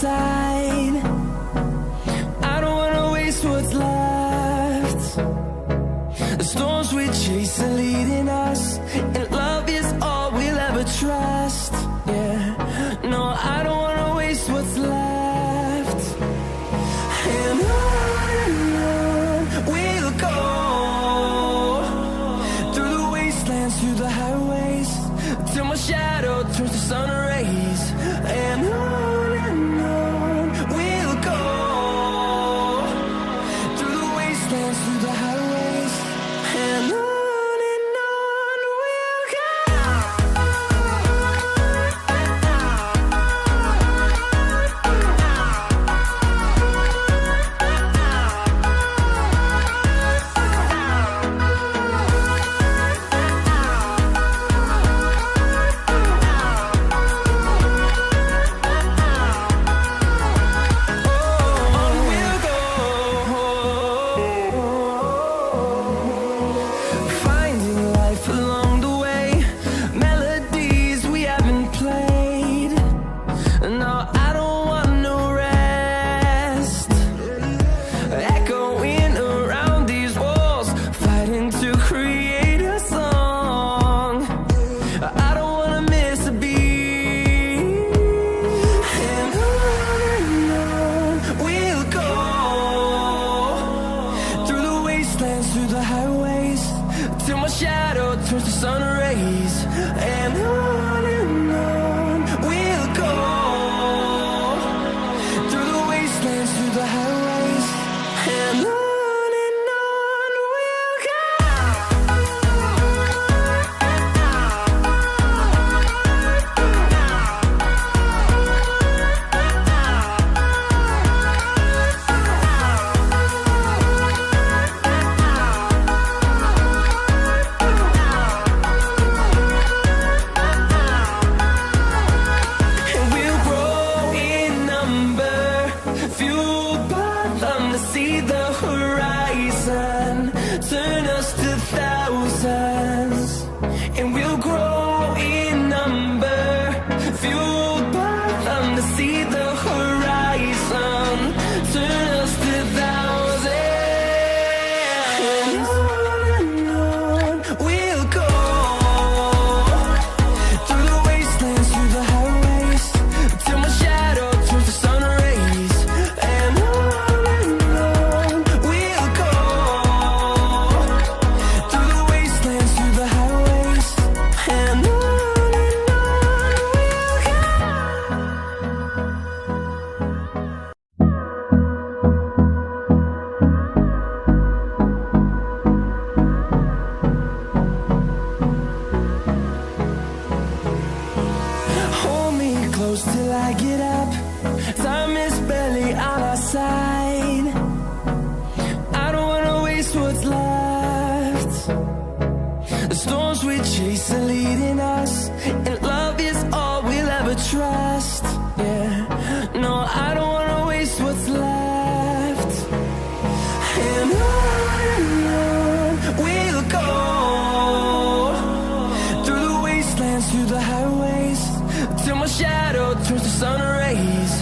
side. I don't wanna waste what's left. The storms we chase are leading us, and love is all we'll ever trust. Yeah, no, I don't wanna waste what's left. And on we'll go, through the wastelands, through the highways, till my shadow turns to sun rays. And on we'll go, through the wastelands, through the highways, and on we'll go. Through the highways, till my shadow turns to sun rays. And on we'll go, through the wastelands, through the highways, and on we'll go. See the horizon, turn us to thousands, and we'll grow in number, fueled by them to see the horizon, turn us to thousands. And on we'll go, through the wastelands, through the highways, till my shadow turns to sun rays. And close till I get up, time is barely on our side. I don't wanna waste what's left. The storms we chase are leading us, and love is all we'll ever trust. Yeah, no, I don't wanna waste what's left. And on we'll go, through the wastelands, through the highways, till my shadow turns to sun rays.